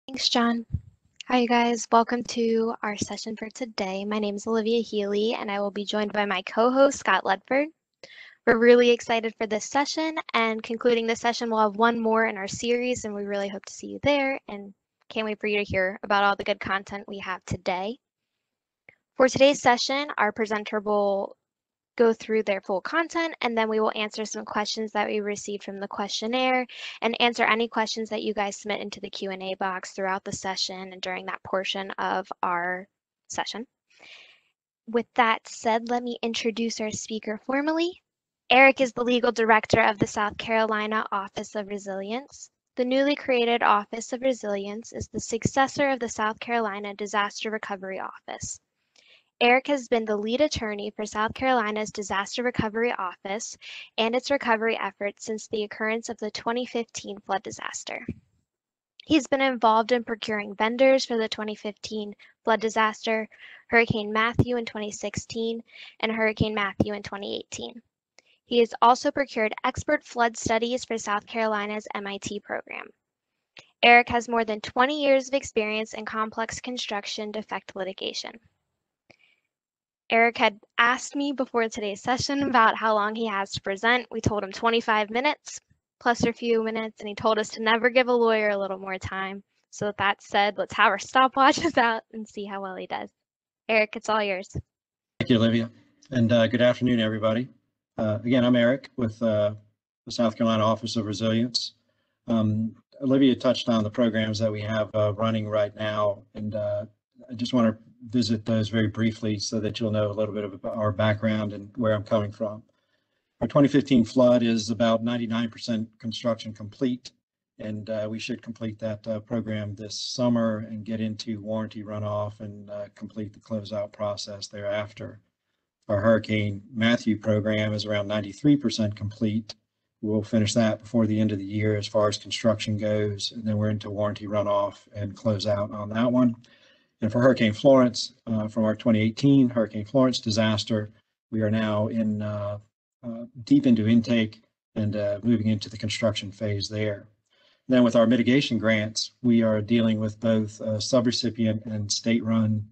Thanks, John. Hi, you guys. Welcome to our session for today. My name is Olivia Healy, and I will be joined by my co-host, Scott Ledford. We're really excited for this session, and concluding this session, we'll have one more in our series, and we really hope to see you there, and can't wait for you to hear about all the good content we have today. For today's session, our presenter will go through their full content, and then we will answer some questions that we received from the questionnaire and answer any questions that you guys submit into the Q&A box throughout the session and during that portion of our session. With that said, let me introduce our speaker formally. Eric is the legal director of the South Carolina Office of Resilience. The newly created Office of Resilience is the successor of the South Carolina Disaster Recovery Office. Eric has been the lead attorney for South Carolina's Disaster Recovery Office and its recovery efforts since the occurrence of the 2015 flood disaster. He's been involved in procuring vendors for the 2015 flood disaster, Hurricane Matthew in 2016, and Hurricane Matthew in 2018. He has also procured expert flood studies for South Carolina's MIT program. Eric has more than 20 years of experience in complex construction defect litigation. Eric had asked me before today's session about how long he has to present. We told him 25 minutes plus a few minutes, and he told us to never give a lawyer a little more time. So with that said, let's have our stopwatches out and see how well he does. Eric, it's all yours. Thank you, Olivia, and good afternoon, everybody. Again, I'm Eric with the South Carolina Office of Resilience. Olivia touched on the programs that we have running right now, and I just want to visit those very briefly so that you'll know a little bit about our background and where I'm coming from. Our 2015 flood is about 99% construction complete, and we should complete that program this summer and get into warranty runoff and complete the closeout process thereafter. Our Hurricane Matthew program is around 93% complete. We'll finish that before the end of the year as far as construction goes, and then we're into warranty runoff and close out on that one. And for Hurricane Florence, from our 2018 Hurricane Florence disaster, we are now in deep into intake and moving into the construction phase there. Then with our mitigation grants, we are dealing with both subrecipient and state-run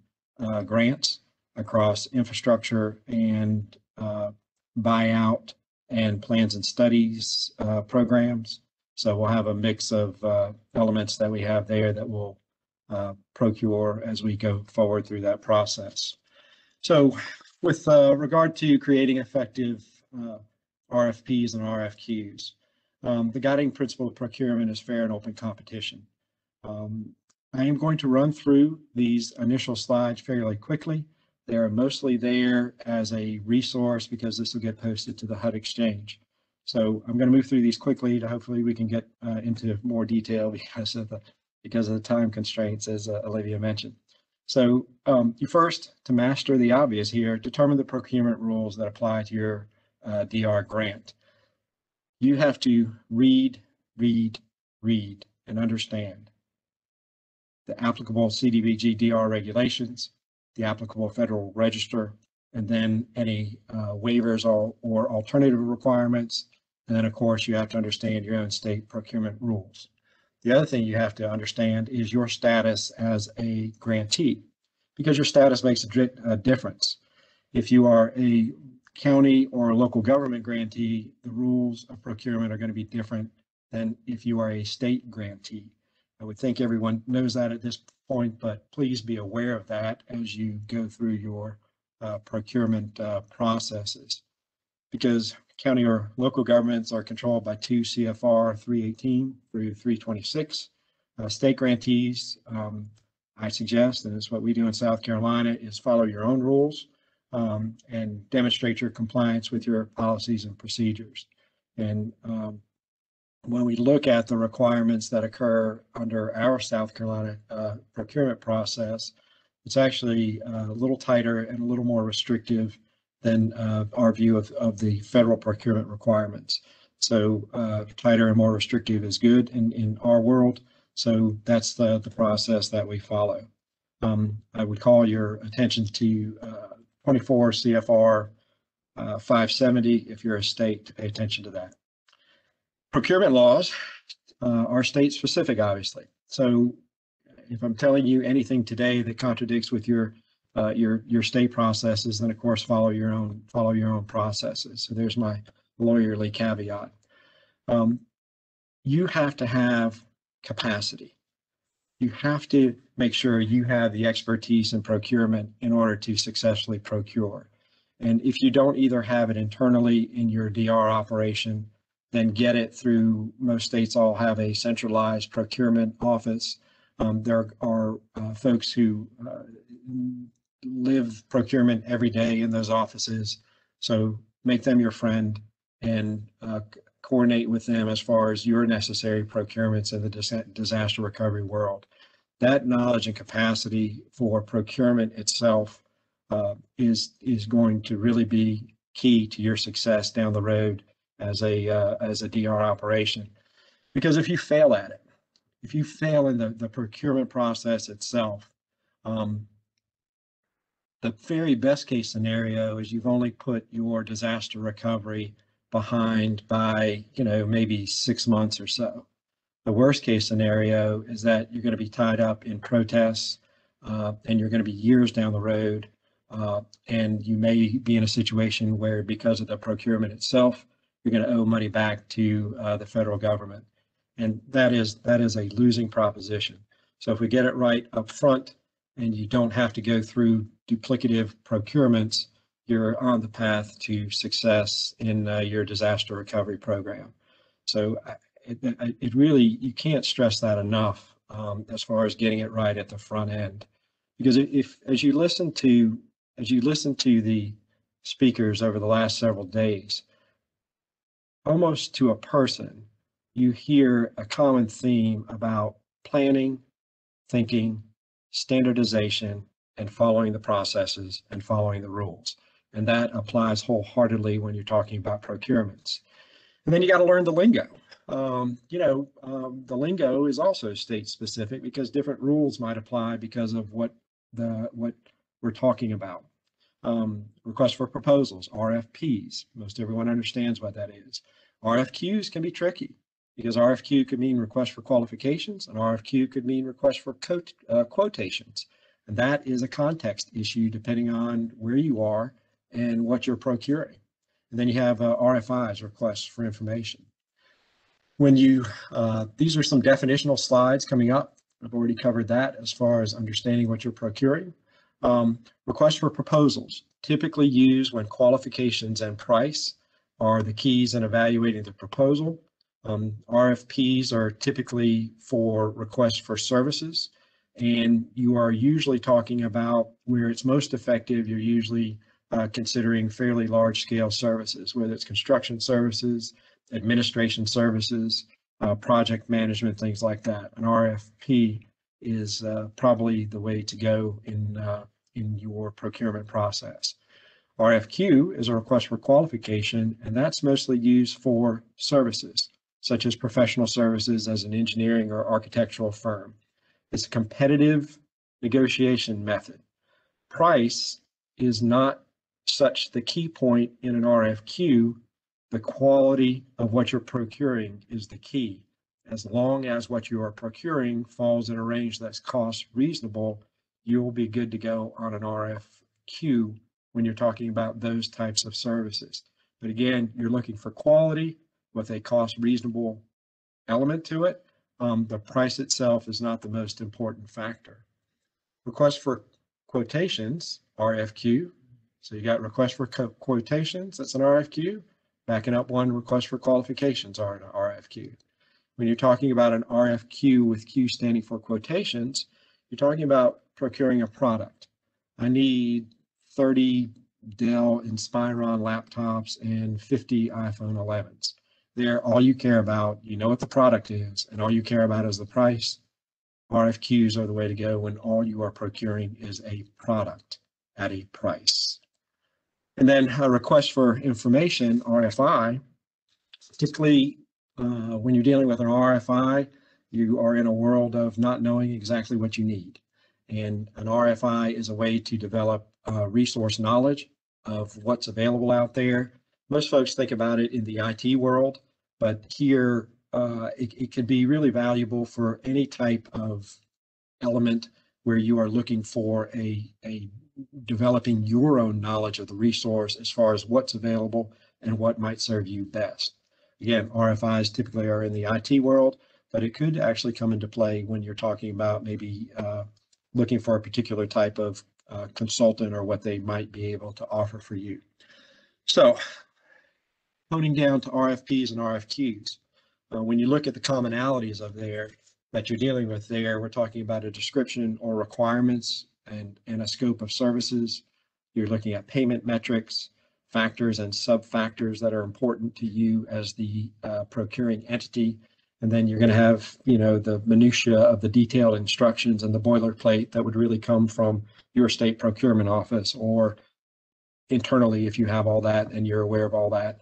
grants across infrastructure and buyout and plans and studies programs. So we'll have a mix of elements that we have there that will procure as we go forward through that process. So with regard to creating effective RFPs and RFQs, the guiding principle of procurement is fair and open competition. I am going to run through these initial slides fairly quickly. They're mostly there as a resource because this will get posted to the HUD Exchange. So I'm going to move through these quickly to hopefully we can get into more detail because of the time constraints, as Olivia mentioned. So you first, to master the obvious here, determine the procurement rules that apply to your DR grant. You have to read, and understand the applicable CDBG-DR regulations, the applicable Federal Register, and then any waivers or alternative requirements. And then, of course, you have to understand your own state procurement rules. The other thing you have to understand is your status as a grantee, because your status makes a difference. If you are a county or a local government grantee, the rules of procurement are going to be different than if you are a state grantee. I would think everyone knows that at this point, but please be aware of that as you go through your procurement processes, because county or local governments are controlled by 2 CFR 318 through 326. State grantees, I suggest, and it's what we do in South Carolina, is follow your own rules and demonstrate your compliance with your policies and procedures. And when we look at the requirements that occur under our South Carolina procurement process, it's actually a little tighter and a little more restrictive than our view of the federal procurement requirements. So tighter and more restrictive is good in our world. So that's the process that we follow. I would call your attention to 24 CFR 570 if you're a state to pay attention to that. Procurement laws are state specific, obviously. So if I'm telling you anything today that contradicts with your state processes, then of course follow your own processes. So there's my lawyerly caveat. You have to have capacity. You have to make sure you have the expertise in procurement in order to successfully procure. And if you don't either have it internally in your DR operation, then get it through, most states all have a centralized procurement office. There are folks who live procurement every day in those offices. So make them your friend and coordinate with them as far as your necessary procurements in the disaster recovery world. That knowledge and capacity for procurement itself is going to really be key to your success down the road as a DR operation. Because if you fail at it, if you fail in the procurement process itself, the very best case scenario is you've only put your disaster recovery behind by, maybe 6 months or so. The worst case scenario is that you're going to be tied up in protests and you're going to be years down the road. And you may be in a situation where, because of the procurement itself, you're going to owe money back to the federal government. And that is a losing proposition. So if we get it right up front and you don't have to go through duplicative procurements, you're on the path to success in your disaster recovery program. So it really, you can't stress that enough as far as getting it right at the front end. Because as you listen to the speakers over the last several days, almost to a person, you hear a common theme about planning, thinking, standardization, and following the processes and following the rules. And that applies wholeheartedly when you're talking about procurements. And then you got to learn the lingo. The lingo is also state specific because different rules might apply because of what we're talking about. Request for proposals, RFPs. Most everyone understands what that is. RFQs can be tricky because RFQ could mean request for qualifications and RFQ could mean request for quotations. And that is a context issue depending on where you are and what you're procuring. And then you have RFIs, requests for information. When these are some definitional slides coming up. I've already covered that as far as understanding what you're procuring. Request for proposals, typically used when qualifications and price are the keys in evaluating the proposal. RFPs are typically for requests for services, and you are usually talking about where it's most effective. You're usually considering fairly large scale services, whether it's construction services, administration services, project management, things like that. An RFP is probably the way to go in your procurement process. RFQ is a request for qualification, and that's mostly used for services, such as professional services as an engineering or architectural firm. It's a competitive negotiation method. Price is not such the key point in an RFQ. The quality of what you're procuring is the key. As long as what you are procuring falls in a range that's cost reasonable, you will be good to go on an RFQ when you're talking about those types of services. But again, you're looking for quality with a cost reasonable element to it. The price itself is not the most important factor. Request for quotations, RFQ. So you got request for quotations, that's an RFQ. Backing up one, request for qualifications are an RFQ. When you're talking about an RFQ with Q standing for quotations, you're talking about procuring a product. I need 30 Dell Inspiron laptops and 50 iPhone 11s. They're all you care about. You know what the product is, and all you care about is the price. RFQs are the way to go when all you are procuring is a product at a price. And then a request for information, RFI, typically when you're dealing with an RFI, you are in a world of not knowing exactly what you need. And an RFI is a way to develop resource knowledge of what's available out there. Most folks think about it in the IT world, but here it can be really valuable for any type of element where you are looking for a developing your own knowledge of the resource as far as what's available and what might serve you best. Again, RFIs typically are in the IT world, but it could actually come into play when you're talking about maybe looking for a particular type of consultant or what they might be able to offer for you. So, honing down to RFPs and RFQs. When you look at the commonalities of that you're dealing with there, we're talking about a description or requirements and a scope of services. You're looking at payment metrics, factors and sub-factors that are important to you as the procuring entity. And then you're going to have, the minutia of the detailed instructions and the boilerplate that would really come from your state procurement office, or internally, if you have all that and you're aware of all that,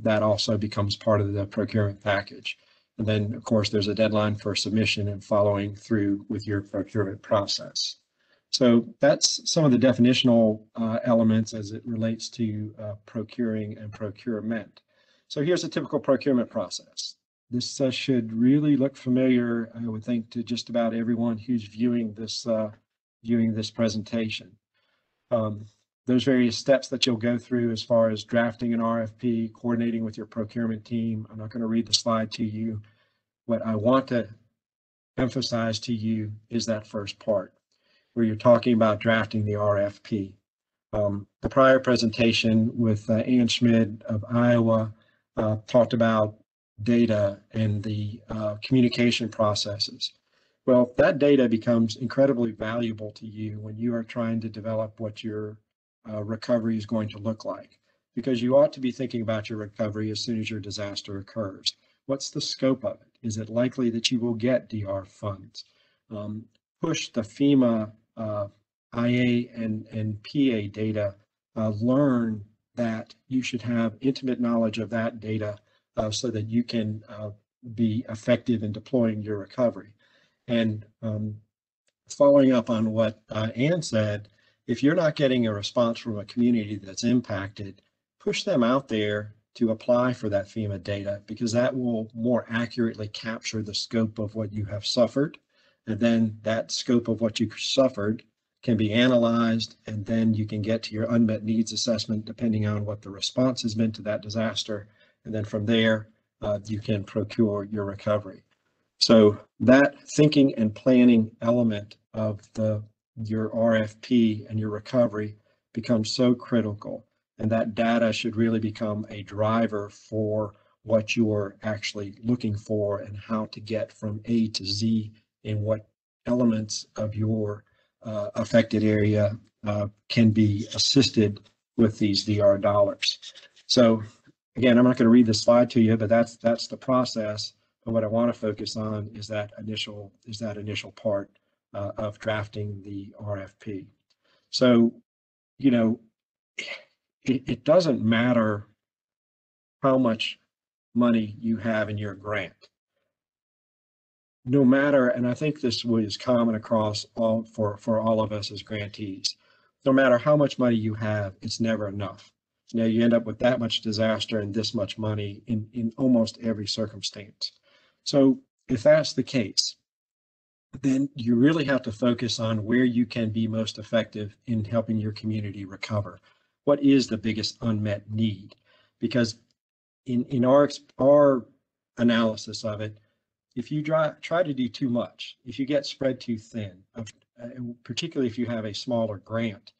that also becomes part of the procurement package. And then, of course, there's a deadline for submission and following through with your procurement process. So that's some of the definitional elements as it relates to procuring and procurement. So here's a typical procurement process. This should really look familiar, I would think, to just about everyone who's viewing this presentation. Those various steps that you'll go through as far as drafting an RFP, coordinating with your procurement team. I'm not going to read the slide to you. What I want to emphasize to you is that first part, where you're talking about drafting the RFP. The prior presentation with Ann Schmid of Iowa talked about data and the communication processes. Well, that data becomes incredibly valuable to you when you are trying to develop what your recovery is going to look like, because you ought to be thinking about your recovery as soon as your disaster occurs. What's the scope of it? Is it likely that you will get DR funds? Push the FEMA IA and PA data, learn that you should have intimate knowledge of that data so that you can be effective in deploying your recovery. And following up on what Ann said, if you're not getting a response from a community that's impacted, push them out there to apply for that FEMA data, because that will more accurately capture the scope of what you have suffered. And then that scope of what you suffered can be analyzed, and then you can get to your unmet needs assessment depending on what the response has been to that disaster. And then from there, you can procure your recovery. So that thinking and planning element of your RFP and your recovery becomes so critical, and that data should really become a driver for what you're actually looking for and how to get from A to Z in what elements of your affected area can be assisted with these DR dollars. So again, I'm not going to read the slide to you, but that's the process. But what I want to focus on is that initial part of drafting the RFP. So, it doesn't matter how much money you have in your grant. No matter, and I think this is common across for all of us as grantees, no matter how much money you have, it's never enough. You end up with that much disaster and this much money in almost every circumstance. So if that's the case, then you really have to focus on where you can be most effective in helping your community recover. What is the biggest unmet need? Because in our analysis of it, if you try to do too much, if you get spread too thin, particularly if you have a smaller grant,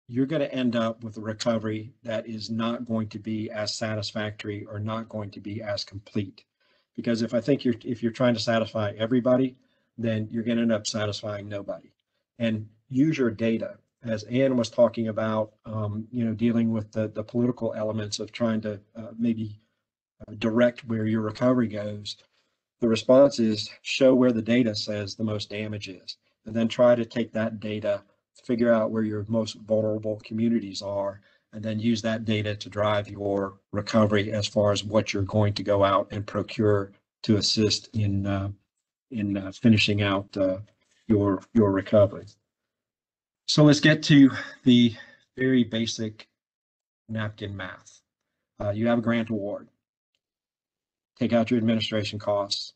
you're going to end up with a recovery that is not going to be as satisfactory or not going to be as complete. Because if you're trying to satisfy everybody, then you're going to end up satisfying nobody. And use your data, as Ann was talking about, dealing with the political elements of trying to maybe direct where your recovery goes. The response is show where the data says the most damage is, and then try to take that data, figure out where your most vulnerable communities are, and then use that data to drive your recovery as far as what you're going to go out and procure to assist in finishing out your recovery. So let's get to the very basic napkin math. You have a grant award. Take out your administration costs,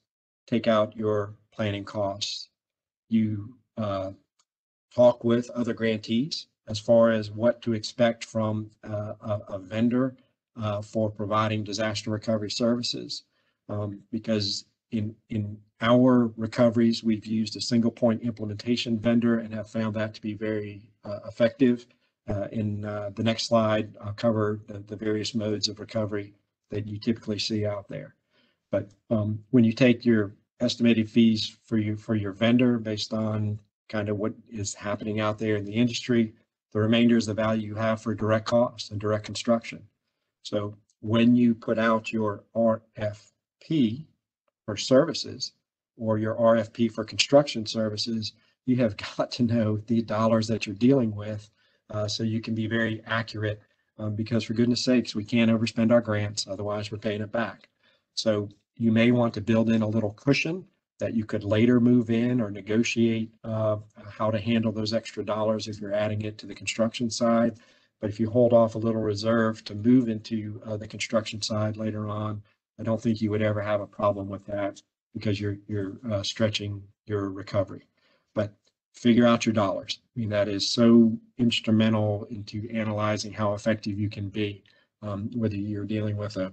take out your planning costs. You talk with other grantees as far as what to expect from a vendor for providing disaster recovery services, because in our recoveries, we've used a single point implementation vendor and have found that to be very effective. In the next slide, I'll cover the various modes of recovery that you typically see out there. But when you take your estimated fees for your vendor based on kind of what is happening out there in the industry, the remainder is the value you have for direct costs and direct construction. So when you put out your RFP for services or your RFP for construction services, you have got to know the dollars that you're dealing with so you can be very accurate, because for goodness sakes, we can't overspend our grants, otherwise we're paying it back. So you may want to build in a little cushion that you could later move in or negotiate how to handle those extra dollars if you're adding it to the construction side. But if you hold off a little reserve to move into the construction side later on, I don't think you would ever have a problem with that, because you're stretching your recovery. But figure out your dollars. I mean, that is so instrumental into analyzing how effective you can be, whether you're dealing with a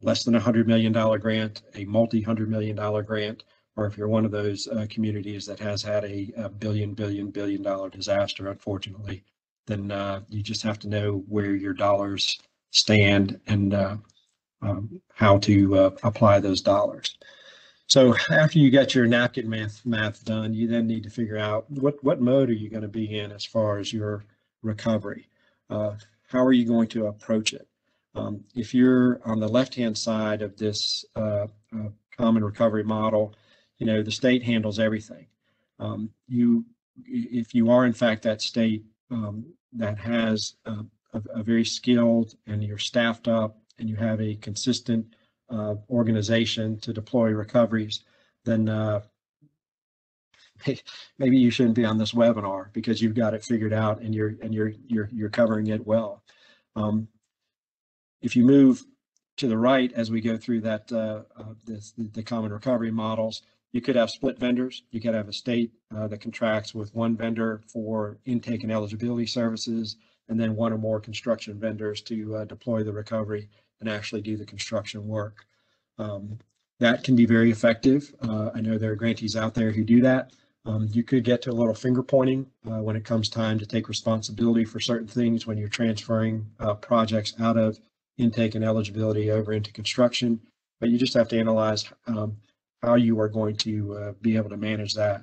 less than $100 million grant, a multi-$100 million grant, or if you're one of those communities that has had a billion dollar disaster, unfortunately, then you just have to know where your dollars stand and how to apply those dollars. So after you get your napkin math done, you then need to figure out what mode are you going to be in as far as your recovery. How are you going to approach it? If you're on the left-hand side of this common recovery model, the state handles everything. If you are in fact that state that has a very skilled and you're staffed up and you have a consistent organization to deploy recoveries, then maybe you shouldn't be on this webinar, because you've got it figured out and you're covering it well. If you move to the right as we go through that the common recovery models, you could have split vendors. You could have a state that contracts with one vendor for intake and eligibility services, and then one or more construction vendors to deploy the recovery and actually do the construction work. That can be very effective. I know there are grantees out there who do that. You could get to a little finger pointing when it comes time to take responsibility for certain things when you're transferring projects out of intake and eligibility over into construction, but you just have to analyze how you are going to be able to manage that.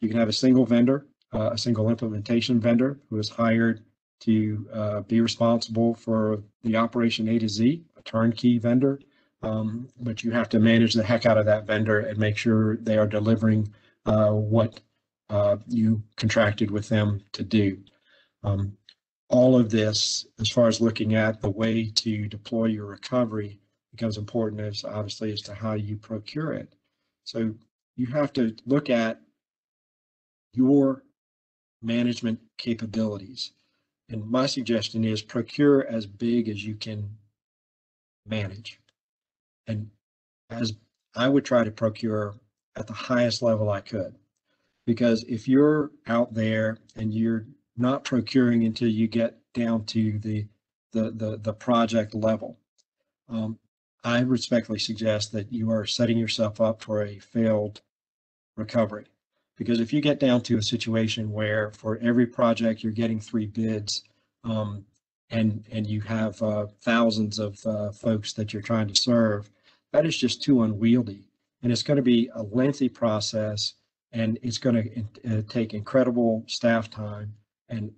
You can have a single vendor, a single implementation vendor who is hired to be responsible for the operation A to Z, a turnkey vendor, but you have to manage the heck out of that vendor and make sure they are delivering what you contracted with them to do. All of this, as far as looking at the way to deploy your recovery, becomes important as obviously as to how you procure it. So you have to look at your management capabilities. And my suggestion is procure as big as you can manage. And as I would try to procure at the highest level I could, because if you're out there and you're not procuring until you get down to the project level, I respectfully suggest that you are setting yourself up for a failed recovery. Because if you get down to a situation where for every project you're getting 3 bids, and you have thousands of folks that you're trying to serve, that is just too unwieldy, and it's going to be a lengthy process, and it's going to take incredible staff time. And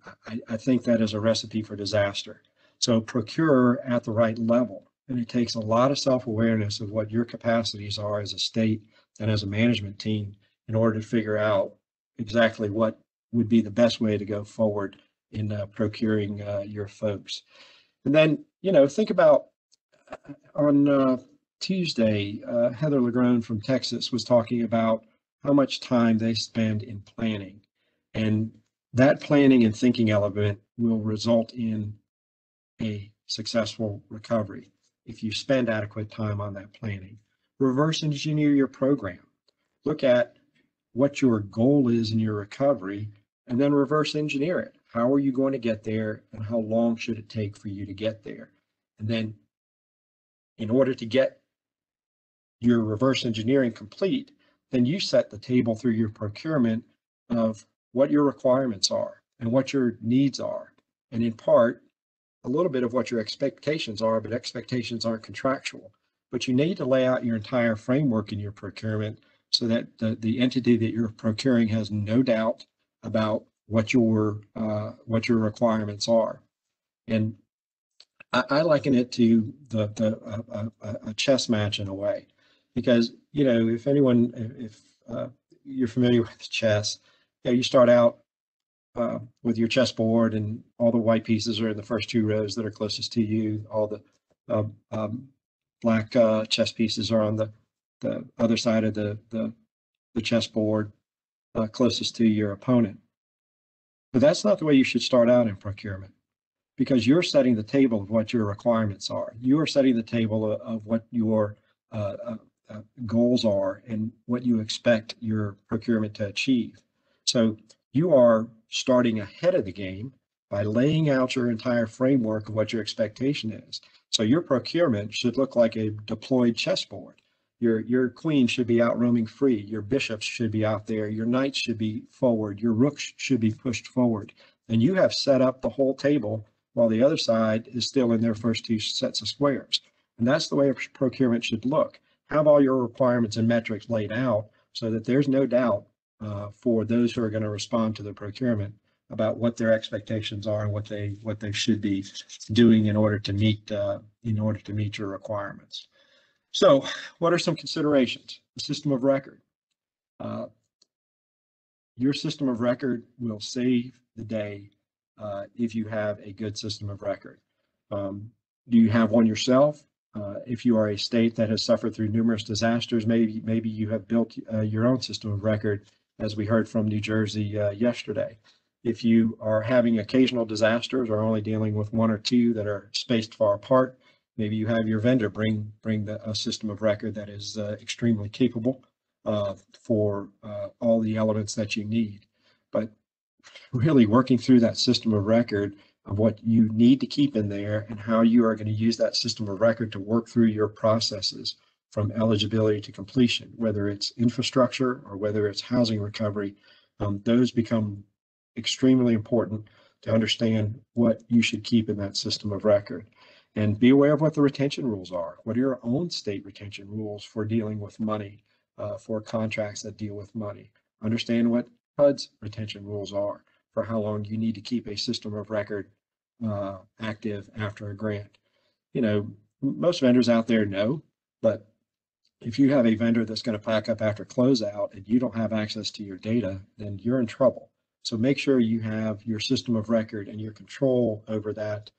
I think that is a recipe for disaster. So procure at the right level. And it takes a lot of self-awareness of what your capacities are as a state and as a management team in order to figure out exactly what would be the best way to go forward in procuring your folks. And then, think about on Tuesday, Heather Legrone from Texas was talking about how much time they spend in planning. And that planning and thinking element will result in a successful recovery if you spend adequate time on that planning. Reverse engineer your program. look at what your goal is in your recovery, and then reverse engineer it. How are you going to get there, and how long should it take for you to get there? And then in order to get your reverse engineering complete, then you set the table through your procurement of what your requirements are and what your needs are. And in part, a little bit of what your expectations are, but expectations aren't contractual. But you need to lay out your entire framework in your procurement so that the entity that you're procuring has no doubt about what your requirements are. And I liken it to a chess match in a way, because if you're familiar with chess, you start out with your chessboard, and all the white pieces are in the first two rows that are closest to you. All the black chess pieces are on the other side of the chessboard, closest to your opponent. But that's not the way you should start out in procurement, because you're setting the table of what your requirements are. You are setting the table of what your goals are and what you expect your procurement to achieve. So you are starting ahead of the game by laying out your entire framework of what your expectation is. So your procurement should look like a deployed chessboard. Your queen should be out roaming free. Your bishops should be out there. Your knights should be forward. Your rooks should be pushed forward. And you have set up the whole table while the other side is still in their first two sets of squares. And that's the way a procurement should look. Have all your requirements and metrics laid out so that there's no doubt for those who are going to respond to the procurement about what their expectations are and what they should be doing in order to meet your requirements. So, what are some considerations? The system of record. Your system of record will save the day if you have a good system of record. Do you have one yourself? If you are a state that has suffered through numerous disasters, maybe you have built your own system of record, as we heard from New Jersey yesterday. If you are having occasional disasters or only dealing with one or two that are spaced far apart, maybe you have your vendor bring a system of record that is extremely capable for all the elements that you need. But really working through that system of record of what you need to keep in there and how you are going to use that system of record to work through your processes from eligibility to completion, whether it's infrastructure or whether it's housing recovery, those become extremely important to understand what you should keep in that system of record. And be aware of what the retention rules are. What are your own state retention rules for dealing with money, for contracts that deal with money? Understand what HUD's retention rules are for how long you need to keep a system of record active after a grant. Most vendors out there know, but if you have a vendor that's going to pack up after closeout and you don't have access to your data, then you're in trouble. So make sure you have your system of record and your control over that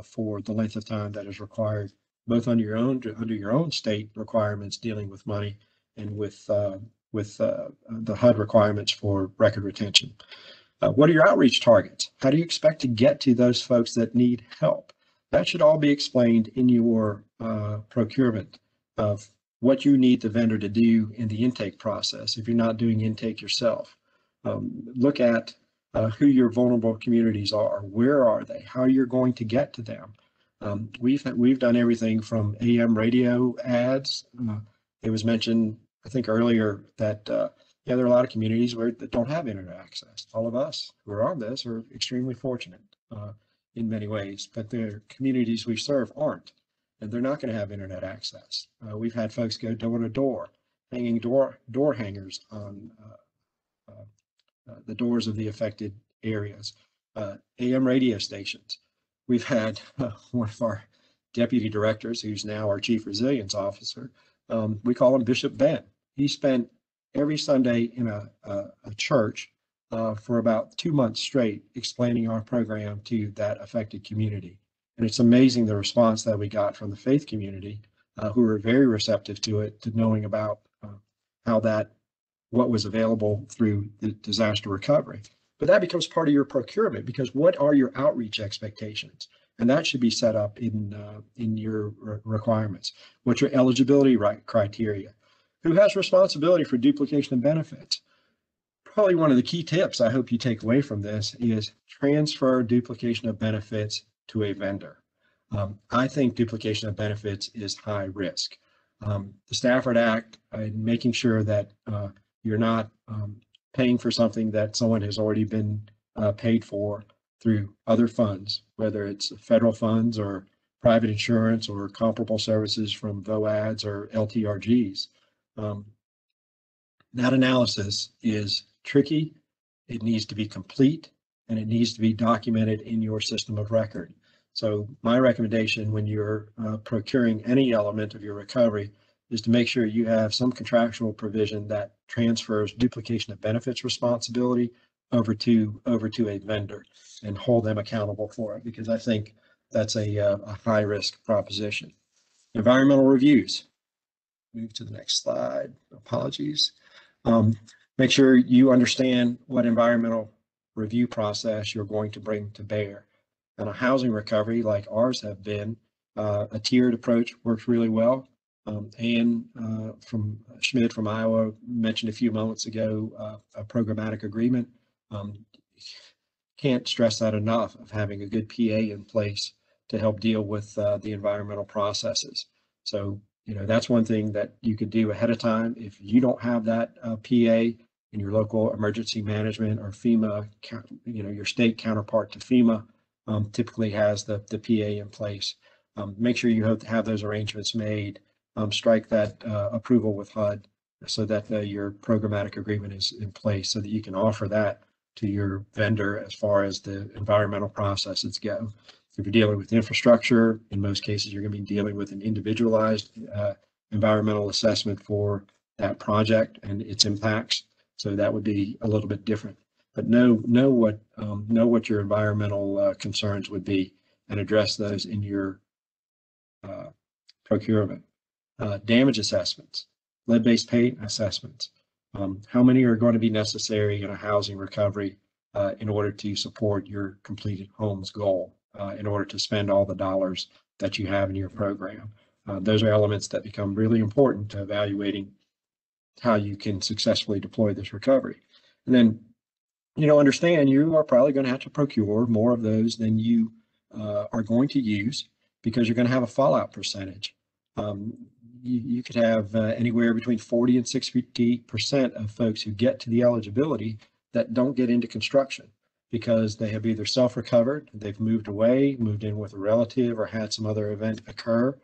for the length of time that is required, both under your own state requirements dealing with money and with the HUD requirements for record retention. What are your outreach targets? How do you expect to get to those folks that need help? That should all be explained in your procurement of what you need the vendor to do in the intake process if you're not doing intake yourself. Look at who your vulnerable communities are. Where are they? How you're going to get to them. We've done everything from AM radio ads. It was mentioned, I think earlier, that there are a lot of communities that don't have internet access. All of us who are on this are extremely fortunate in many ways, but the communities we serve aren't, and they're not going to have internet access. We've had folks go door to door, hanging door hangers on the doors of the affected areas. AM radio stations. We've had one of our deputy directors, who's now our chief resilience officer, we call him Bishop Ben. He spent every Sunday in a church for about 2 months straight explaining our program to that affected community. And it's amazing the response that we got from the faith community, who were very receptive to it, to knowing about what was available through the disaster recovery. But that becomes part of your procurement, because what are your outreach expectations? And that should be set up in your requirements. What's your eligibility criteria? Who has responsibility for duplication of benefits? Probably one of the key tips I hope you take away from this is transfer duplication of benefits to a vendor. I think duplication of benefits is high risk. The Stafford Act, making sure that you're not paying for something that someone has already been paid for through other funds, whether it's federal funds or private insurance or comparable services from VOADs or LTRGs. That analysis is tricky, it needs to be complete, and it needs to be documented in your system of record. So my recommendation when you're procuring any element of your recovery is to make sure you have some contractual provision that transfers duplication of benefits responsibility over to a vendor and hold them accountable for it, because I think that's a high risk proposition. Environmental reviews. Move to the next slide. Apologies. Make sure you understand what environmental review process you're going to bring to bear. And a housing recovery like ours have been, a tiered approach works really well. Ann from Schmidt from Iowa mentioned a few moments ago a programmatic agreement. Can't stress that enough, of having a good PA in place to help deal with the environmental processes. So, you know, that's one thing that you could do ahead of time. If you don't have that PA in your local emergency management or FEMA, you know, your state counterpart to FEMA typically has the PA in place. Make sure you have those arrangements made. Strike that approval with HUD so that your programmatic agreement is in place so that you can offer that to your vendor as far as the environmental processes go. If you're dealing with infrastructure, in most cases, you're going to be dealing with an individualized environmental assessment for that project and its impacts. So that would be a little bit different. But know what your environmental concerns would be and address those in your procurement. Damage assessments, lead-based paint assessments. How many are going to be necessary in a housing recovery in order to support your completed homes goal, in order to spend all the dollars that you have in your program? Those are elements that become really important to evaluating how you can successfully deploy this recovery. And then, you know, understand you are probably going to have to procure more of those than you are going to use, because you're going to have a fallout percentage. You could have anywhere between 40 and 60% of folks who get to the eligibility that don't get into construction because they have either self-recovered, they've moved away, moved in with a relative, or had some other event occur.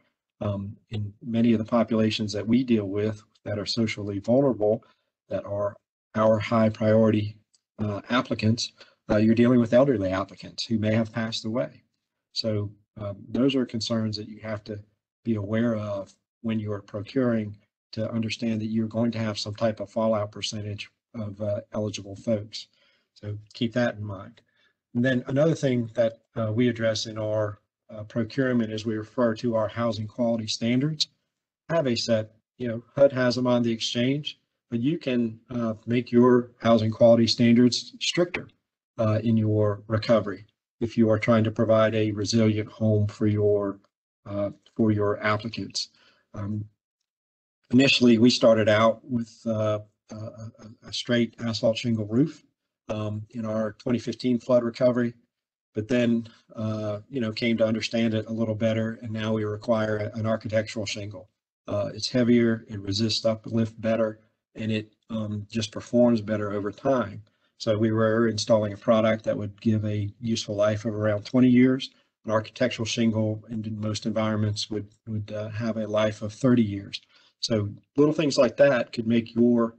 In many of the populations that we deal with that are socially vulnerable, that are our high priority applicants, you're dealing with elderly applicants who may have passed away. So those are concerns that you have to be aware of when you're procuring, to understand that you're going to have some type of fallout percentage of eligible folks. So keep that in mind. And then another thing that we address in our procurement is we refer to our housing quality standards. Have a set, you know, HUD has them on the exchange, but you can make your housing quality standards stricter in your recovery if you are trying to provide a resilient home for your applicants. Initially, we started out with a straight asphalt shingle roof in our 2015 flood recovery, but then you know, came to understand it a little better, and now we require an architectural shingle. It's heavier, it resists uplift better, and it just performs better over time. So we were installing a product that would give a useful life of around 20 years. An architectural shingle in most environments would have a life of 30 years. So little things like that could make your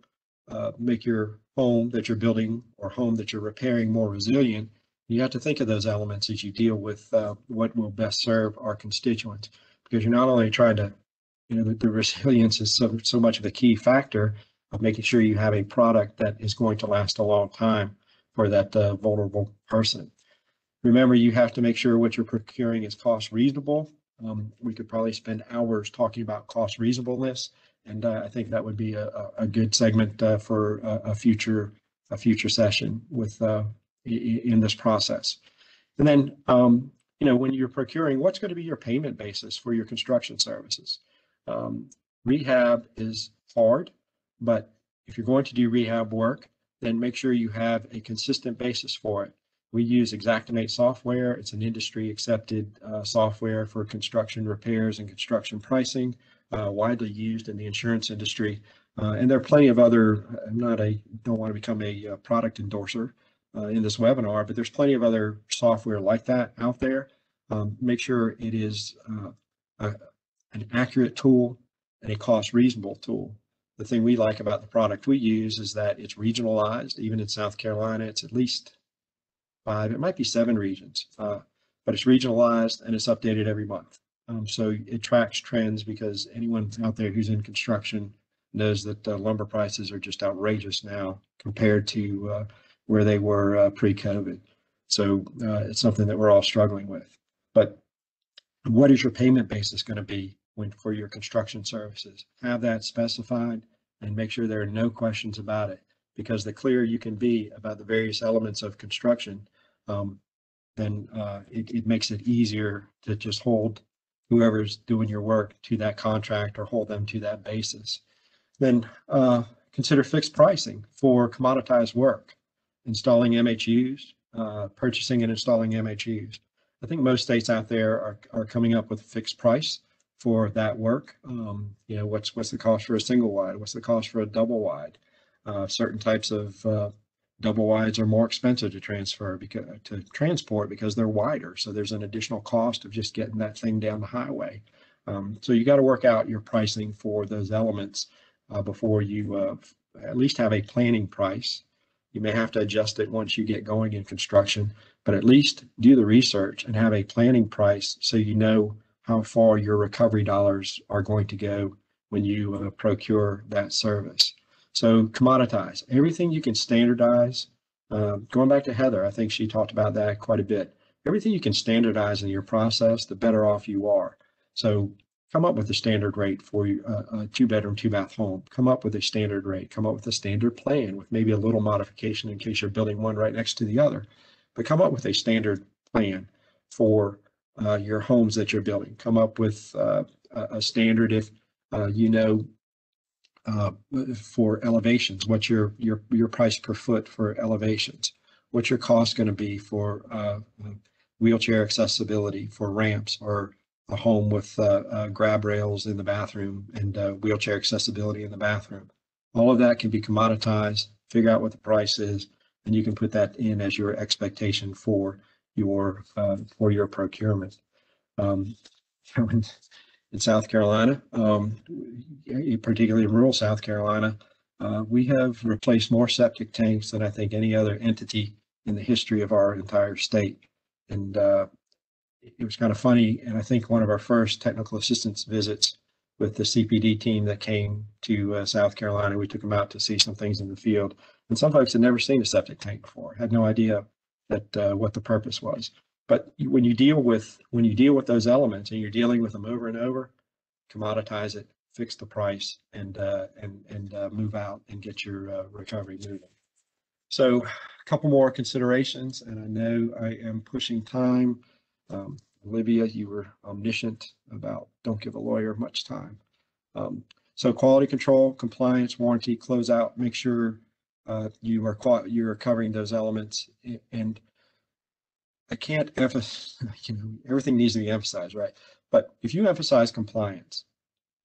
home that you're building or home that you're repairing more resilient. You have to think of those elements as you deal with what will best serve our constituents, because you're not only trying to, you know, the resilience is so much of a key factor of making sure you have a product that is going to last a long time for that vulnerable person. Remember, you have to make sure what you're procuring is cost reasonable. We could probably spend hours talking about cost reasonableness, and I think that would be a good segment for a future session with in this process. And then, you know, when you're procuring, what's going to be your payment basis for your construction services? Rehab is hard, but if you're going to do rehab work, then make sure you have a consistent basis for it. We use Xactimate software. It's an industry accepted software for construction repairs and construction pricing, widely used in the insurance industry. And there are plenty of other, don't want to become a product endorser in this webinar, but there's plenty of other software like that out there. Make sure it is an accurate tool and a cost reasonable tool. The thing we like about the product we use is that it's regionalized. Even in South Carolina, it's at least 5, it might be 7 regions, but it's regionalized and it's updated every month. So it tracks trends, because anyone out there who's in construction knows that lumber prices are just outrageous now compared to where they were pre-COVID. So it's something that we're all struggling with. But what is your payment basis going to be for your construction services? Have that specified and make sure there are no questions about it, because the clearer you can be about the various elements of construction, then it makes it easier to just hold whoever's doing your work to that contract or hold them to that basis. Then consider fixed pricing for commoditized work, installing MHUs, purchasing and installing MHUs. I think most states out there are coming up with a fixed price for that work. You know, what's the cost for a single wide? What's the cost for a double wide? Certain types of double wides are more expensive to transport because they're wider. So there's an additional cost of just getting that thing down the highway. So you got to work out your pricing for those elements before you at least have a planning price. You may have to adjust it once you get going in construction, but at least do the research and have a planning price so you know how far your recovery dollars are going to go when you procure that service. So commoditize everything you can standardize. Going back to Heather, I think she talked about that quite a bit. Everything you can standardize in your process, the better off you are. So come up with a standard rate for a 2-bedroom, 2-bath home. Come up with a standard rate. Come up with a standard plan with maybe a little modification in case you're building one right next to the other. But come up with a standard plan for your homes that you're building. Come up with a standard if you know for elevations, what's your price per foot for elevations? What's your cost going to be for wheelchair accessibility, for ramps, or a home with grab rails in the bathroom and wheelchair accessibility in the bathroom? All of that can be commoditized. Figure out what the price is, and you can put that in as your expectation for your procurement. In South Carolina, particularly in rural South Carolina, we have replaced more septic tanks than I think any other entity in the history of our entire state. And it was kind of funny. And I think one of our first technical assistance visits with the CPD team that came to South Carolina, we took them out to see some things in the field. And some folks had never seen a septic tank before, had no idea that what the purpose was. But when you deal with those elements and you're dealing with them over and over, commoditize it, fix the price, and move out and get your recovery moving. So a couple more considerations, and I know I am pushing time. Olivia, you were omniscient about don't give a lawyer much time. So quality control, compliance, warranty, closeout, make sure you're covering those elements. And I can't emphasize, everything needs to be emphasized, right? But if you emphasize compliance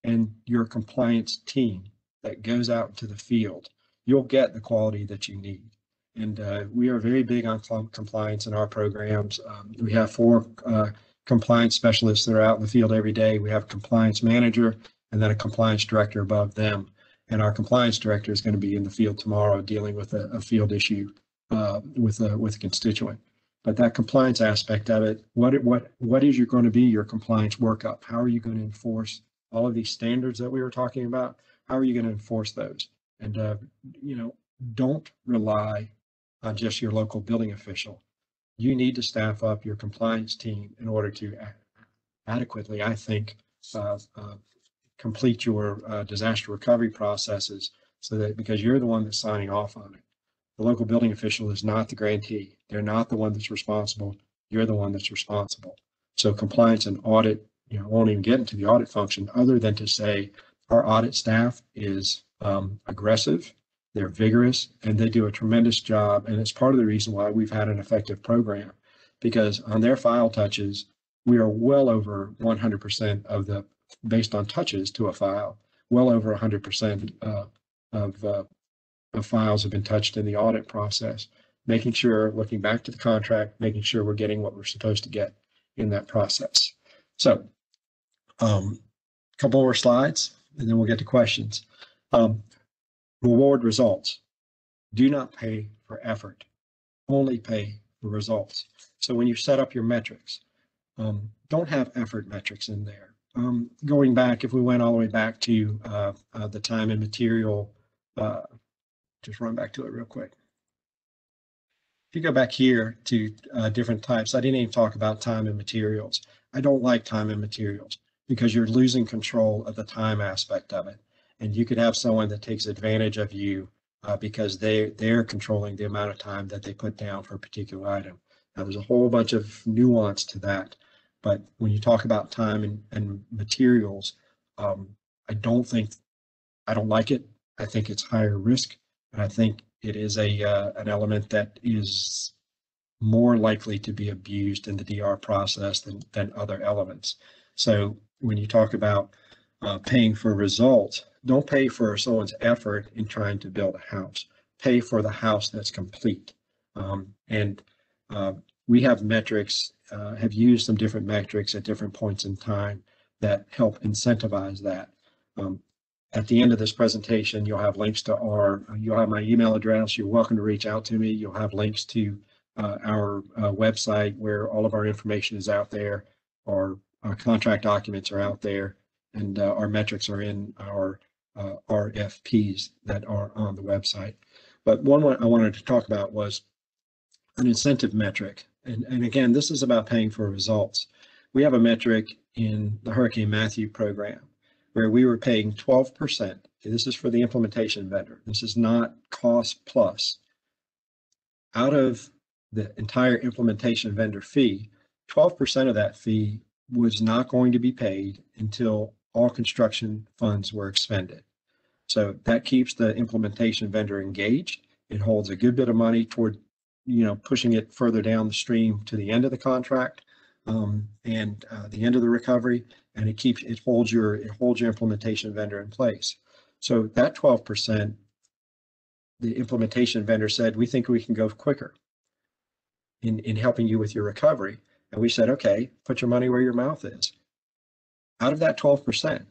and your compliance team that goes out into the field, you'll get the quality that you need. And we are very big on compliance in our programs. We have 4 compliance specialists that are out in the field every day. We have a compliance manager and then a compliance director above them. And our compliance director is going to be in the field tomorrow dealing with a field issue with a constituent. But that compliance aspect of it, what is going to be your compliance workup? How are you going to enforce all of these standards that we were talking about? How are you going to enforce those? And don't rely on just your local building official. You need to staff up your compliance team in order to adequately, I think, complete your disaster recovery processes, so that because you're the one that's signing off on it. The local building official is not the grantee. They're not the one that's responsible. You're the one that's responsible. So compliance and audit, won't even get into the audit function other than to say Our audit staff is aggressive, they're vigorous, and they do a tremendous job. And it's part of the reason why we've had an effective program, because on their file touches, we are well over 100% of the, based on touches to a file, well over 100% of files have been touched in the audit process, making sure, looking back to the contract, making sure we're getting what we're supposed to get in that process. So a couple more slides, and then we'll get to questions. Reward results. Do not pay for effort, only pay for results. So when you set up your metrics, don't have effort metrics in there. Going back, if we went all the way back to the time and material, just run back to it real quick. If you go back here to different types, I didn't even talk about time and materials. I don't like time and materials because you're losing control of the time aspect of it. And you could have someone that takes advantage of you because they're controlling the amount of time that they put down for a particular item. Now, there's a whole bunch of nuance to that. But when you talk about time and materials, I don't like it. I think it's higher risk. And I think it is an element that is more likely to be abused in the DR process than other elements. So when you talk about paying for results, don't pay for someone's effort in trying to build a house. Pay for the house that's complete. We have metrics, have used some different metrics at different points in time that help incentivize that. At the end of this presentation, you'll have links to you'll have my email address. You're welcome to reach out to me. You'll have links to our website where all of our information is out there. Our contract documents are out there, and our metrics are in our Rfps that are on the website. But one I wanted to talk about was an incentive metric. And again, this is about paying for results. We have a metric in the Hurricane Matthew program where we were paying 12%. This is for the implementation vendor. This is not cost plus. Out of the entire implementation vendor fee, 12% of that fee was not going to be paid until all construction funds were expended. So that keeps the implementation vendor engaged. It holds a good bit of money toward, pushing it further down the stream to the end of the contract and the end of the recovery, and it holds your implementation vendor in place. So that 12%, the implementation vendor said, we think we can go quicker in helping you with your recovery. And we said, okay, put your money where your mouth is. Out of that 12%,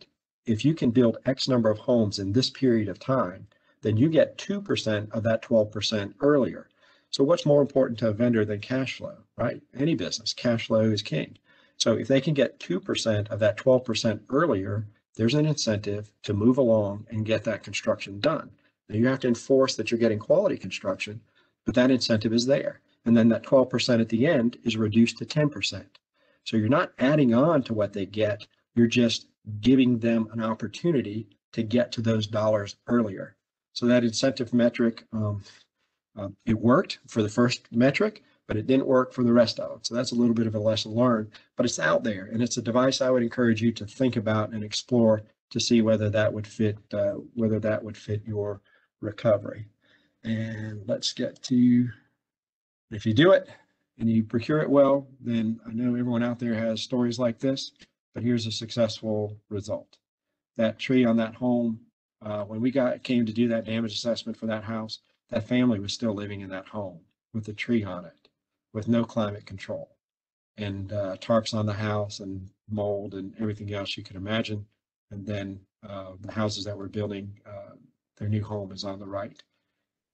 if you can build X number of homes in this period of time, then you get 2% of that 12% earlier. So what's more important to a vendor than cash flow, right? Any business, cash flow is king. So if they can get 2% of that 12% earlier, there's an incentive to move along and get that construction done. Now you have to enforce that you're getting quality construction, but that incentive is there. And then that 12% at the end is reduced to 10%. So you're not adding on to what they get, you're just giving them an opportunity to get to those dollars earlier. So that incentive metric, it worked for the first metric, but it didn't work for the rest of them. So that's a little bit of a lesson learned, but it's out there, and it's a device I would encourage you to think about and explore to see whether that would fit your recovery. And let's get to, if you do it and you procure it well, then I know everyone out there has stories like this, but here's a successful result. That tree on that home, when we came to do that damage assessment for that house, that family was still living in that home with a tree on it, with no climate control, and tarps on the house and mold and everything else you could imagine. And then the houses that we're building, their new home is on the right.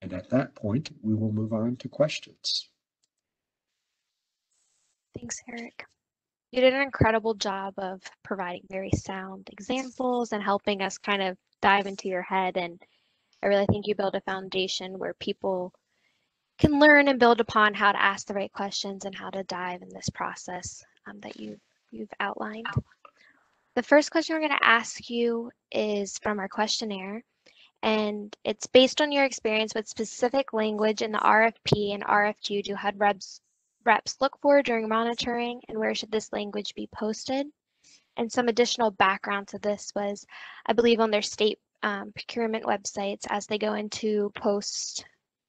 And at that point, we will move on to questions. Thanks, Eric. You did an incredible job of providing very sound examples and helping us kind of dive into your head. And I really think you build a foundation where people can learn and build upon how to ask the right questions and how to dive in this process that you've outlined. The first question we're going to ask you is from our questionnaire, and it's based on your experience with specific language in the RFP and Rfq do HUD reps look for during monitoring, and where should this language be posted? And some additional background to this was, I believe on their state procurement websites, as they go into post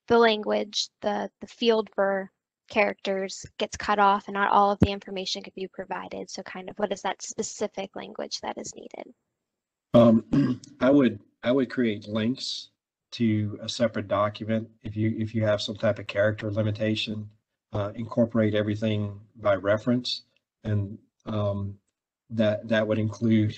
the language, the field for characters gets cut off and not all of the information could be provided. So kind of what is that specific language that is needed? I would create links to a separate document if you have some type of character limitation. Incorporate everything by reference, and that would include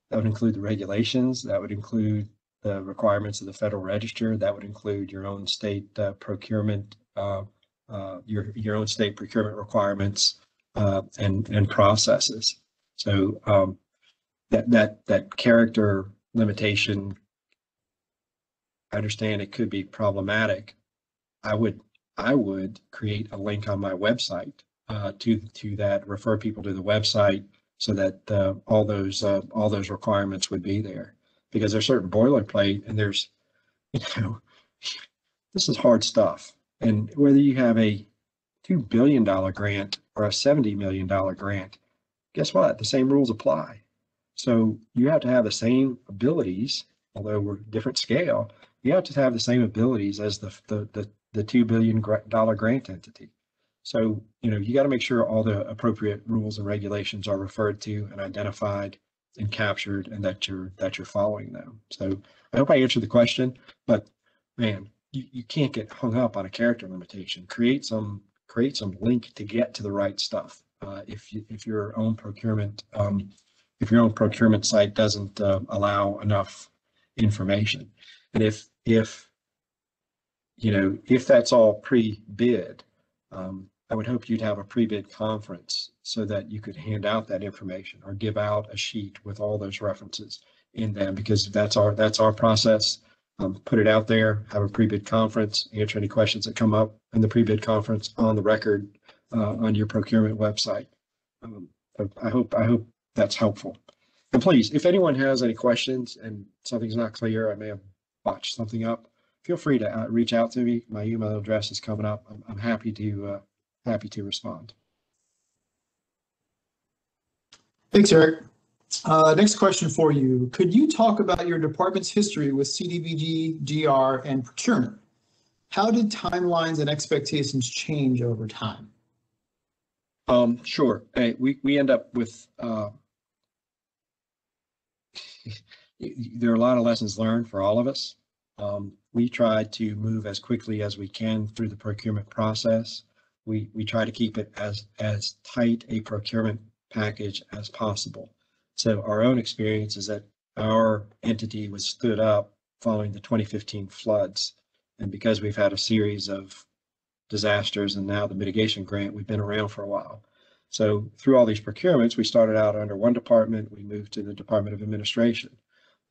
the regulations, that would include the requirements of the Federal Register, that would include your own state procurement, your own state procurement requirements and processes. So that character limitation, I understand it could be problematic. I would create a link on my website to that, refer people to the website so that all those requirements would be there, because there's certain boilerplate, and there's, this is hard stuff. And whether you have a $2 billion grant or a $70 million grant, guess what? The same rules apply. So you have to have the same abilities, although we're different scale. You have to have the same abilities as the $2 billion grant entity. So, you got to make sure all the appropriate rules and regulations are referred to and identified and captured, and that you're following them. So I hope I answered the question, but man, you can't get hung up on a character limitation. Create some link to get to the right stuff. If your own procurement site doesn't allow enough information, and if that's all pre-bid, I would hope you'd have a pre-bid conference so that you could hand out that information or give out a sheet with all those references in them, because that's our process. Put it out there, have a pre-bid conference, answer any questions that come up in the pre-bid conference on the record on your procurement website. I hope that's helpful. And please, if anyone has any questions and something's not clear, I may have botched something up, feel free to reach out to me. My email address is coming up. I'm happy to respond. Thanks, Eric. Next question for you. Could you talk about your department's history with CDBG-DR and procurement? How did timelines and expectations change over time? Sure. We end up with, there are a lot of lessons learned for all of us. We try to move as quickly as we can through the procurement process. We try to keep it as tight a procurement package as possible. So our own experience is that our entity was stood up following the 2015 floods. And because we've had a series of disasters and now the mitigation grant, we've been around for a while. So through all these procurements, we started out under one department, we moved to the Department of Administration.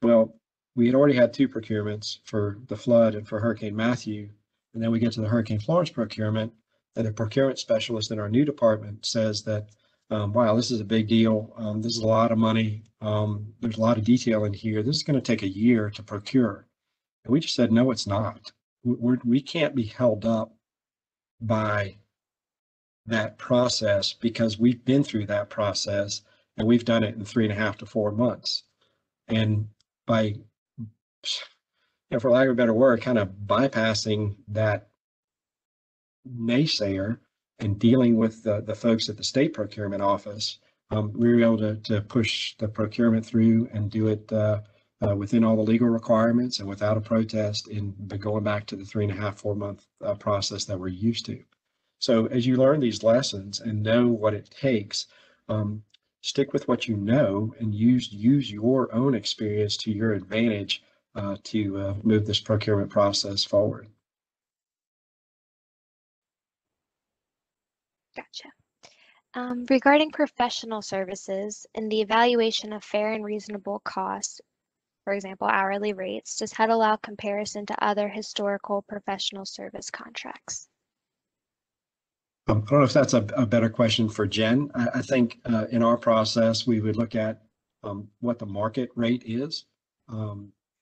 Well, we had already had 2 procurements for the flood and for Hurricane Matthew. And then we get to the Hurricane Florence procurement, and the procurement specialist in our new department says that, wow, this is a big deal. This is a lot of money. There's a lot of detail in here. This is going to take a year to procure. And we just said, no, it's not. We can't be held up by that process, because we've been through that process and we've done it in 3.5 to 4 months. And by, for lack of a better word, kind of bypassing that naysayer and dealing with the folks at the state procurement office, we were able to push the procurement through and do it within all the legal requirements and without a protest, but going back to the 3.5, 4 month process that we're used to. So as you learn these lessons and know what it takes, stick with what you know and use your own experience to your advantage to move this procurement process forward. Gotcha. Regarding professional services and the evaluation of fair and reasonable costs, for example, hourly rates, does HUD allow comparison to other historical professional service contracts? I don't know if that's a better question for Jen. I think in our process, we would look at what the market rate is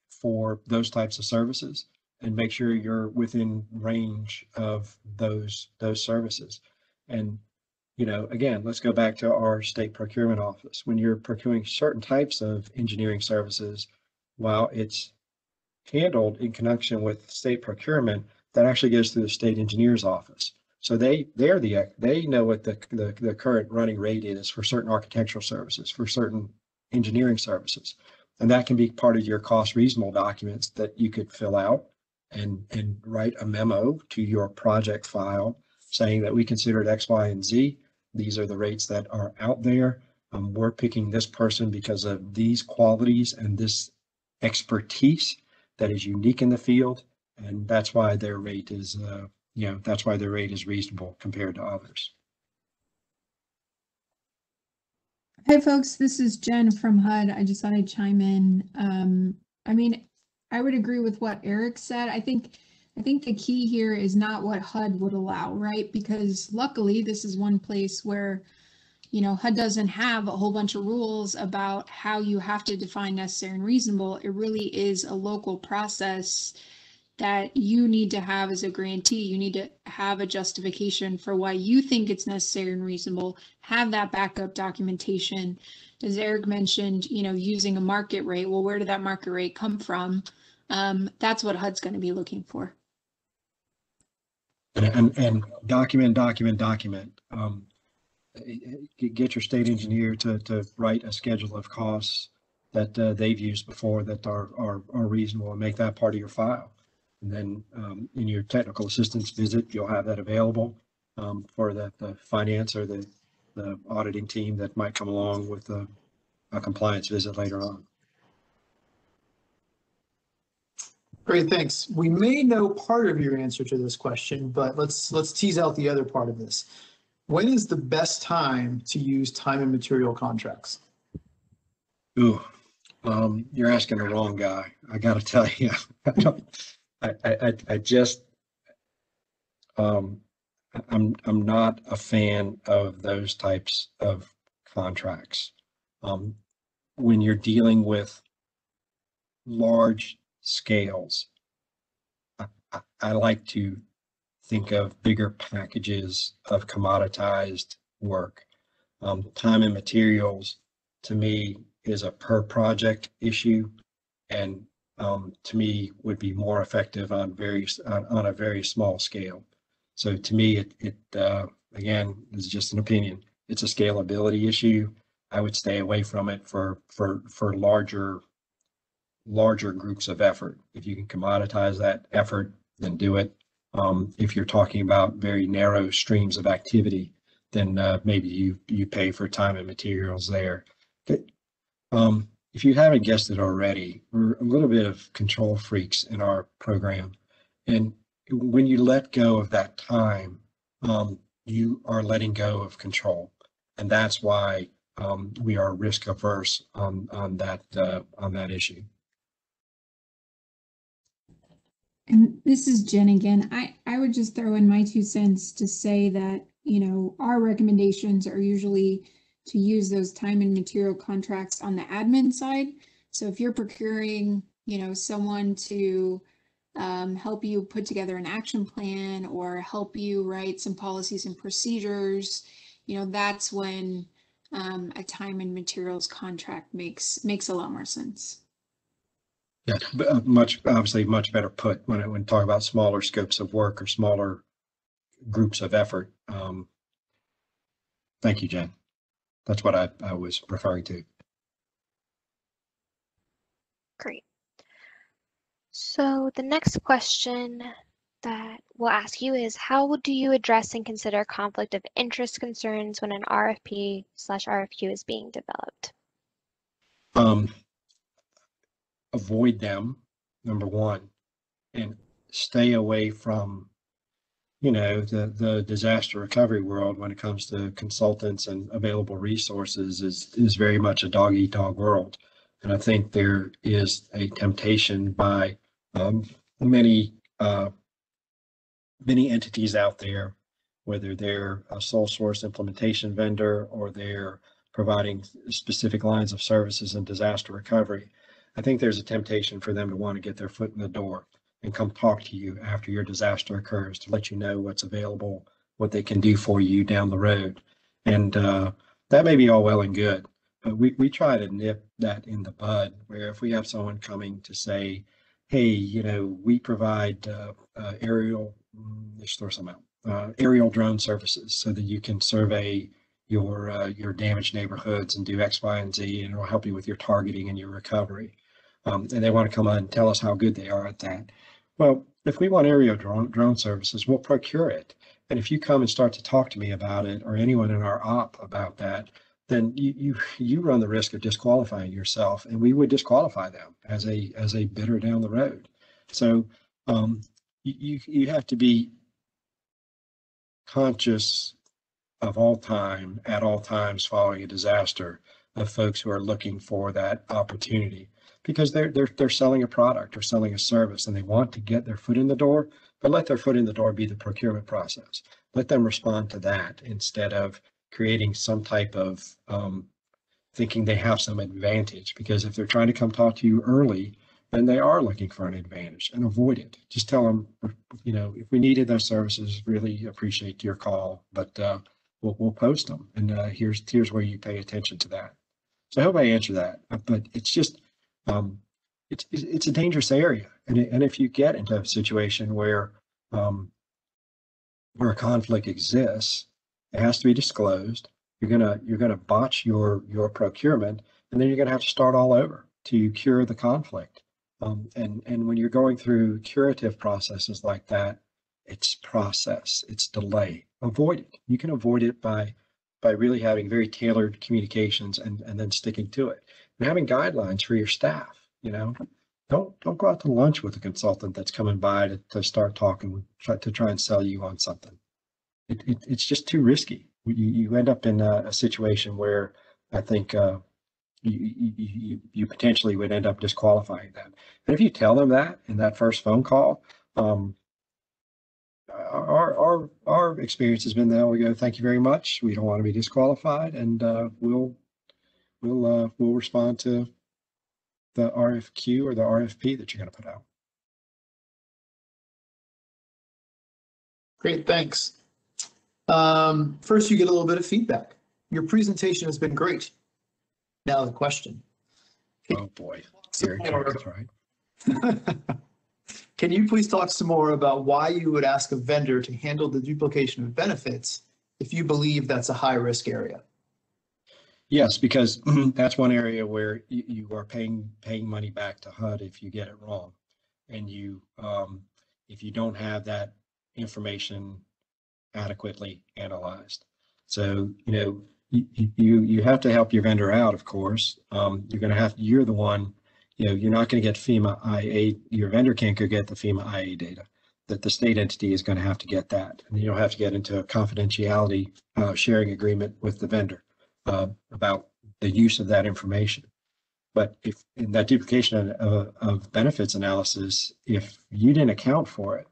for those types of services and make sure you're within range of those services. And again, let's go back to our state procurement office. When you're procuring certain types of engineering services, while it's handled in connection with state procurement, that actually goes through the state engineer's office. So they know what the current running rate is for certain architectural services, for certain engineering services. And that can be part of your cost reasonable documents that you could fill out and write a memo to your project file saying that we considered X, Y, and Z. These are the rates that are out there. We're picking this person because of these qualities and this expertise that is unique in the field. And that's why their rate is, that's why their rate is reasonable compared to others. Hey folks, this is Jen from HUD. I just thought I'd chime in. I mean, I would agree with what Eric said. I think the key here is not what HUD would allow, right? Because luckily this is one place where, HUD doesn't have a whole bunch of rules about how you have to define necessary and reasonable. It really is a local process that you need to have as a grantee. You need to have a justification for why you think it's necessary and reasonable, have that backup documentation. As Eric mentioned, using a market rate. Well, where did that market rate come from? That's what HUD's going to be looking for. And document. Get your state engineer to write a schedule of costs that they've used before that are reasonable, and make that part of your file. And then in your technical assistance visit, you'll have that available for the finance or the auditing team that might come along with a compliance visit later on. Great, thanks. We may know part of your answer to this question, but let's tease out the other part of this. When is the best time to use time and material contracts? Ooh, you're asking the wrong guy. I got to tell you, I'm not a fan of those types of contracts. When you're dealing with large scales, I like to think of bigger packages of commoditized work. Time and materials, to me, is a per project issue, and to me would be more effective on a very small scale. So to me, it again, is just an opinion. It's a scalability issue. I would stay away from it for larger groups of effort. If you can commoditize that effort, then do it. If you're talking about very narrow streams of activity, then maybe you pay for time and materials there. If you haven't guessed it already, we're a little bit of control freaks in our program. And when you let go of that time, you are letting go of control. And that's why we are risk averse on that issue. And this is Jen again. I would just throw in my 2 cents to say that, our recommendations are usually to use those time and material contracts on the admin side. So if you're procuring, someone to help you put together an action plan or help you write some policies and procedures, that's when a time and materials contract makes a lot more sense. Yeah, obviously much better put when talk about smaller scopes of work or smaller groups of effort. Thank you, Jen. That's what I was referring to. Great. So the next question that we'll ask you is, how do you address and consider conflict of interest concerns when an RFP/RFQ is being developed? Avoid them, number one, and stay away from, the disaster recovery world when it comes to consultants and available resources is very much a dog-eat-dog world. And I think there is a temptation by many entities out there, whether they're a sole source implementation vendor or they're providing specific lines of services in disaster recovery. I think there's a temptation for them to want to get their foot in the door and come talk to you after your disaster occurs to let you know what's available, what they can do for you down the road. And that may be all well and good, but we try to nip that in the bud, where if we have someone coming to say, hey, you know, we provide aerial, let's throw some out, aerial drone services so that you can survey your damaged neighborhoods and do X, Y, and Z, and it'll help you with your targeting and your recovery. And they want to come on and tell us how good they are at that. Well, if we want aerial drone services, we'll procure it. And if you come and start to talk to me about it, or anyone in our op about that, then you run the risk of disqualifying yourself, and we would disqualify them as a bidder down the road. So you have to be conscious of at all times following a disaster, of folks who are looking for that opportunity, because they're selling a product or selling a service, and they want to get their foot in the door. But let their foot in the door be the procurement process. Let them respond to that instead of creating some type of thinking they have some advantage. Because if they're trying to come talk to you early, then they are looking for an advantage, and avoid it. Just tell them, you know, if we needed those services, really appreciate your call, but we'll post them, and here's where you pay attention to that. So I hope I answer that, but it's just it's a dangerous area, and if you get into a situation where a conflict exists, it has to be disclosed. You're gonna botch your procurement, and then you're gonna have to start all over to cure the conflict. And when you're going through curative processes like that, it's process, it's delay. Avoid it. You can avoid it by really having very tailored communications and then sticking to it, and having guidelines for your staff. You know, don't go out to lunch with a consultant that's coming by to start talking, to try and sell you on something. It's just too risky. You end up in a situation where I think you potentially would end up disqualifying them. And if you tell them that in that first phone call, our experience has been that we go, thank you very much, we don't want to be disqualified, and we'll respond to the RFQ or the RFP that you're going to put out. Great, thanks. First, you get a little bit of feedback. Your presentation has been great. Now the question. Oh boy, Gary, that's right. Can you please talk some more about why you would ask a vendor to handle the duplication of benefits if you believe that's a high-risk area? Yes, because that's one area where you are paying money back to HUD if you get it wrong, and if you don't have that information adequately analyzed. So you have to help your vendor out, of course. You're the one. You're not going to get FEMA IA. Your vendor can't go get the FEMA IA data. That the state entity is going to have to get that, and you'll have to get into a confidentiality sharing agreement with the vendor about the use of that information. But if in that duplication of benefits analysis, if you didn't account for it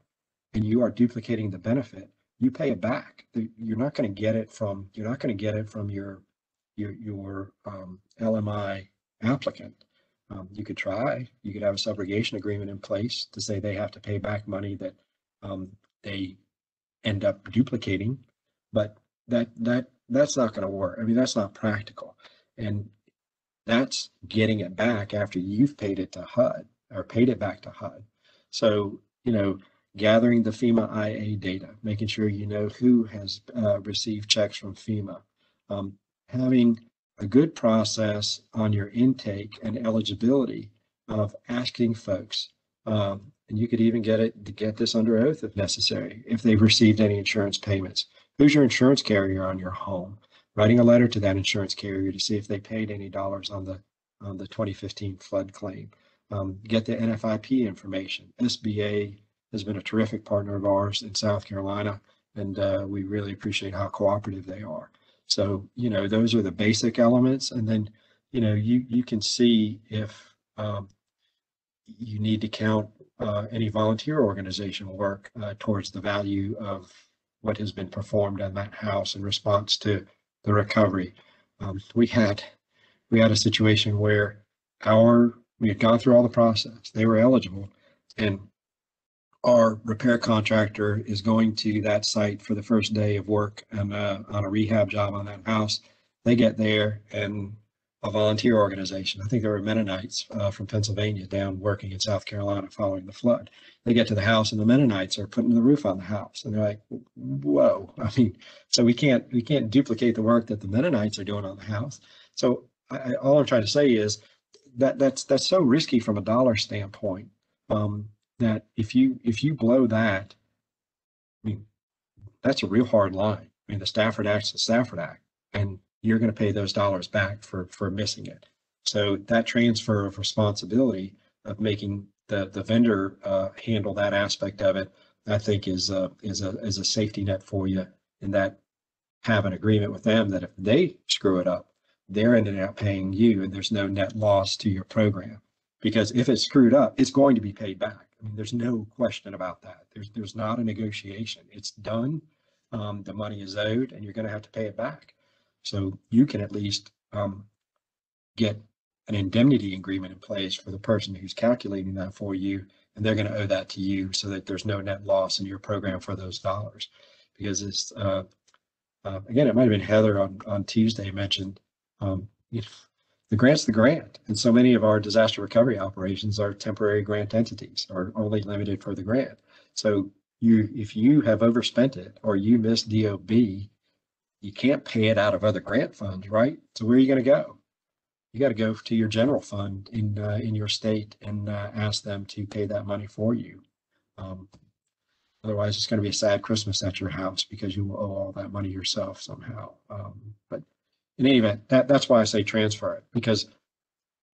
and you are duplicating the benefit, you pay it back. You're not going to get it from your LMI applicant. You could try. You could have a subrogation agreement in place to say they have to pay back money that they end up duplicating, but that's not going to work. I mean, that's not practical, and that's getting it back after you've paid it to HUD or paid it back to HUD. So gathering the FEMA IA data, making sure you know who has received checks from FEMA, having a good process on your intake and eligibility of asking folks, and you could even get this under oath if necessary, if they've received any insurance payments. Who's your insurance carrier on your home? Writing a letter to that insurance carrier to see if they paid any dollars on the 2015 flood claim. Get the NFIP information. SBA has been a terrific partner of ours in South Carolina, and we really appreciate how cooperative they are. So, those are the basic elements. And then, you can see if you need to count any volunteer organization work towards the value of what has been performed on that house in response to the recovery. We had a situation where we had gone through all the process. They were eligible, and our repair contractor is going to that site for the first day of work and on a rehab job on that house. They get there, and a volunteer organization, I think there were Mennonites from Pennsylvania down working in South Carolina following the flood. They get to the house, and the Mennonites are putting the roof on the house, and they're like, "Whoa!" I mean, so we can't duplicate the work that the Mennonites are doing on the house. So all I'm trying to say is that's so risky from a dollar standpoint. That if you blow that, I mean, that's a real hard line. I mean, the Stafford Act's the Stafford Act, and you're going to pay those dollars back for missing it. So that transfer of responsibility of making the vendor handle that aspect of it, I think is a safety net for you, in that have an agreement with them that if they screw it up, they're ending up paying you, and there's no net loss to your program. Because if it's screwed up, it's going to be paid back. I mean, there's no question about that. There's not a negotiation. It's done. The money is owed, and you're going to have to pay it back. So you can at least get an indemnity agreement in place for the person who's calculating that for you, and they're going to owe that to you, so that there's no net loss in your program for those dollars. Because it's again, it might have been Heather on Tuesday mentioned, the grant's the grant, and so many of our disaster recovery operations are temporary grant entities, or only limited for the grant. So if you have overspent it, or you miss DOB, you can't pay it out of other grant funds, right? So where are you going to go? You got to go to your general fund in your state and ask them to pay that money for you. Otherwise, it's going to be a sad Christmas at your house, because you will owe all that money yourself somehow. But in any event, that's why I say transfer it, because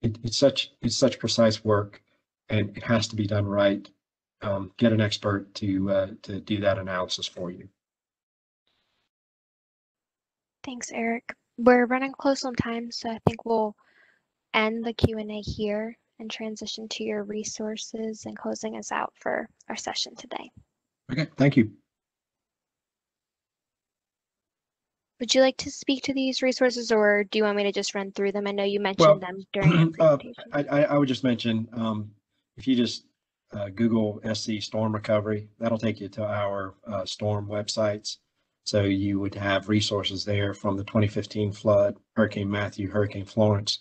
it's such precise work, and it has to be done right. Get an expert to do that analysis for you. Thanks, Eric. We're running close on time, so I think we'll end the Q&A here and transition to your resources and closing us out for our session today. Okay, thank you. Would you like to speak to these resources, or do you want me to just run through them? I know you mentioned them during your presentation. I would just mention, if you just Google SC storm recovery, that'll take you to our storm websites. So you would have resources there from the 2015 flood, Hurricane Matthew, Hurricane Florence.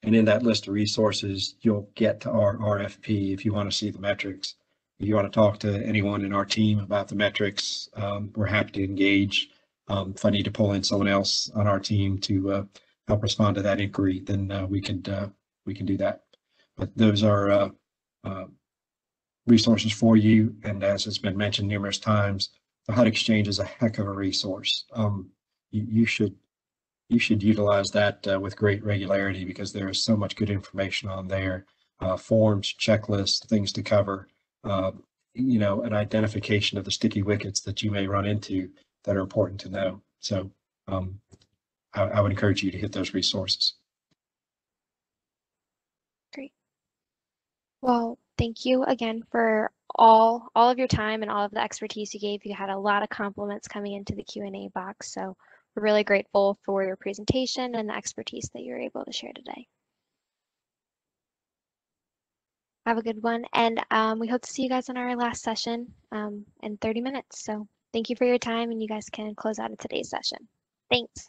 And in that list of resources, you'll get to our RFP if you want to see the metrics. If you want to talk to anyone in our team about the metrics, we're happy to engage. If I need to pull in someone else on our team to help respond to that inquiry, then we can do that. But those are resources for you. And as has been mentioned numerous times, the HUD Exchange is a heck of a resource. You should utilize that with great regularity, because there is so much good information on there. Forms, checklists, things to cover, an identification of the sticky wickets that you may run into that are important to know. So I would encourage you to hit those resources. Great. Well, thank you again for all of your time and all of the expertise you gave. You had a lot of compliments coming into the Q&A box, so we're really grateful for your presentation and the expertise that you're able to share today. Have a good one, and we hope to see you guys on our last session in 30 minutes. So thank you for your time, and you guys can close out of today's session. Thanks.